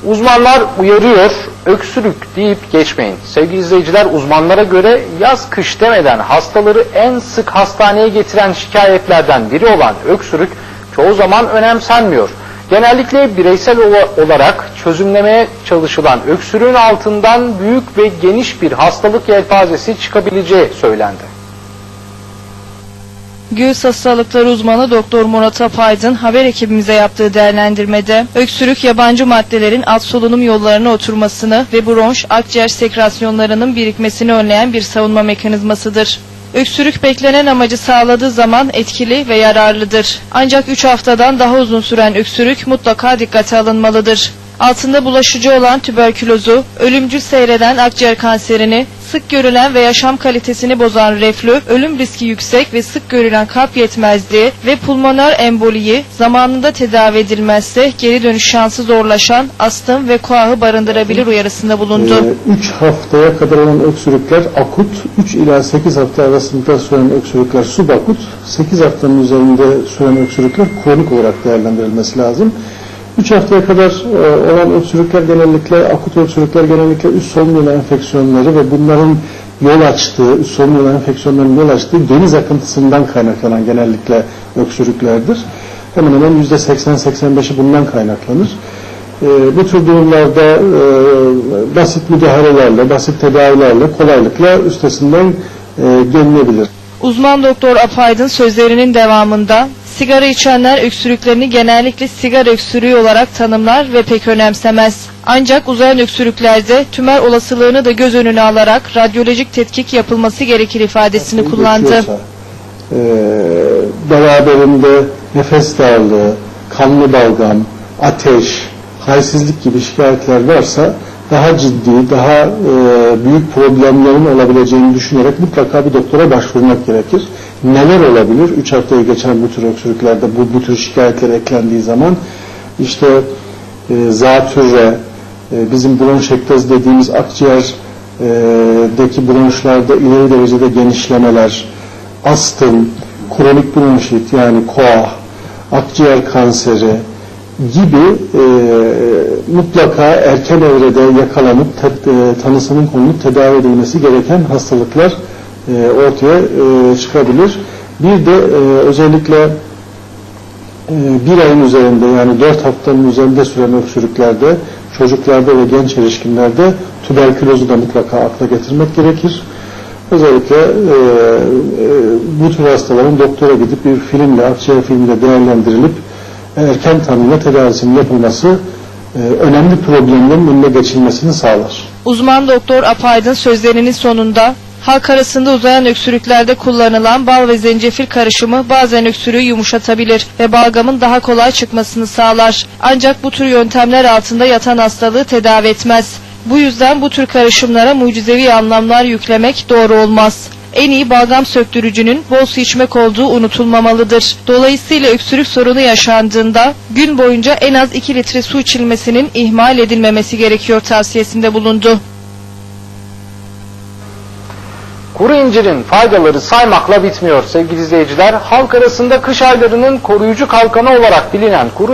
Uzmanlar uyarıyor, öksürük deyip geçmeyin. Sevgili izleyiciler, uzmanlara göre yaz kış demeden hastaları en sık hastaneye getiren şikayetlerden biri olan öksürük çoğu zaman önemsenmiyor. Genellikle bireysel olarak çözümlemeye çalışılan öksürüğün altından büyük ve geniş bir hastalık yelpazesi çıkabileceği söylendi. Göğüs hastalıkları uzmanı Doktor Murat Apaydın haber ekibimize yaptığı değerlendirmede öksürük yabancı maddelerin alt solunum yollarına oturmasını ve bronş, akciğer sekrasyonlarının birikmesini önleyen bir savunma mekanizmasıdır. Öksürük beklenen amacı sağladığı zaman etkili ve yararlıdır. Ancak 3 haftadan daha uzun süren öksürük mutlaka dikkate alınmalıdır. Altında bulaşıcı olan tüberkülozu, ölümcül seyreden akciğer kanserini, sık görülen ve yaşam kalitesini bozan reflü, ölüm riski yüksek ve sık görülen kalp yetmezliği ve pulmoner emboliyi zamanında tedavi edilmezse geri dönüş şansı zorlaşan astım ve koahı barındırabilir uyarısında bulundu. 3 haftaya kadar olan öksürükler akut, 3 ila 8 hafta arasında süren öksürükler subakut, 8 haftanın üzerinde süren öksürükler kronik olarak değerlendirilmesi lazım. 3 haftaya kadar olan öksürükler genellikle, akut öksürükler genellikle üst solunum yolu enfeksiyonları ve bunların yol açtığı, üst solunum yolu enfeksiyonlarının yol açtığı deniz akıntısından kaynaklanan genellikle öksürüklerdir. Hemen hemen %80-85'i bundan kaynaklanır. Bu tür durumlarda basit müdahalelerle, basit tedavilerle kolaylıkla üstesinden gelinebilir. Uzman Doktor Apaydın sözlerinin devamında, sigara içenler öksürüklerini genellikle sigara öksürüğü olarak tanımlar ve pek önemsemez. Ancak uzayan öksürüklerde tümör olasılığını da göz önüne alarak radyolojik tetkik yapılması gerekir ifadesini kullandı. Beraberinde nefes darlığı, kanlı balgam, ateş, halsizlik gibi şikayetler varsa daha ciddi, daha büyük problemlerin olabileceğini düşünerek mutlaka bir doktora başvurmak gerekir. Neler olabilir? 3 haftayı geçen bu tür öksürüklerde bu tür şikayetler eklendiği zaman işte zatürre, bizim bronşektoz dediğimiz akciğerdeki bronşlarda ileri derecede genişlemeler, astım, kronik bronşit yani koah, akciğer kanseri gibi mutlaka erken evrede yakalanıp tanısının konulup tedavi edilmesi gereken hastalıklar ortaya çıkabilir. Bir de özellikle bir ayın üzerinde yani 4 haftanın üzerinde süren öksürüklerde çocuklarda ve genç erişkinlerde tüberkülozu da mutlaka akla getirmek gerekir. Özellikle bu tür hastaların doktora gidip bir filmle, akciğer filmiyle değerlendirilip erken tanıyla tedavisinin yapılması önemli problemlerin önüne geçilmesini sağlar. Uzman Doktor Apaydın sözlerinin sonunda, halk arasında uzayan öksürüklerde kullanılan bal ve zencefil karışımı bazen öksürüğü yumuşatabilir ve balgamın daha kolay çıkmasını sağlar. Ancak bu tür yöntemler altında yatan hastalığı tedavi etmez. Bu yüzden bu tür karışımlara mucizevi anlamlar yüklemek doğru olmaz. En iyi balgam söktürücünün bol su içmek olduğu unutulmamalıdır. Dolayısıyla öksürük sorunu yaşandığında gün boyunca en az 2 litre su içilmesinin ihmal edilmemesi gerekiyor tavsiyesinde bulundu. Kuru incirin faydaları saymakla bitmiyor sevgili izleyiciler. Halk arasında kış aylarının koruyucu kalkanı olarak bilinen kuru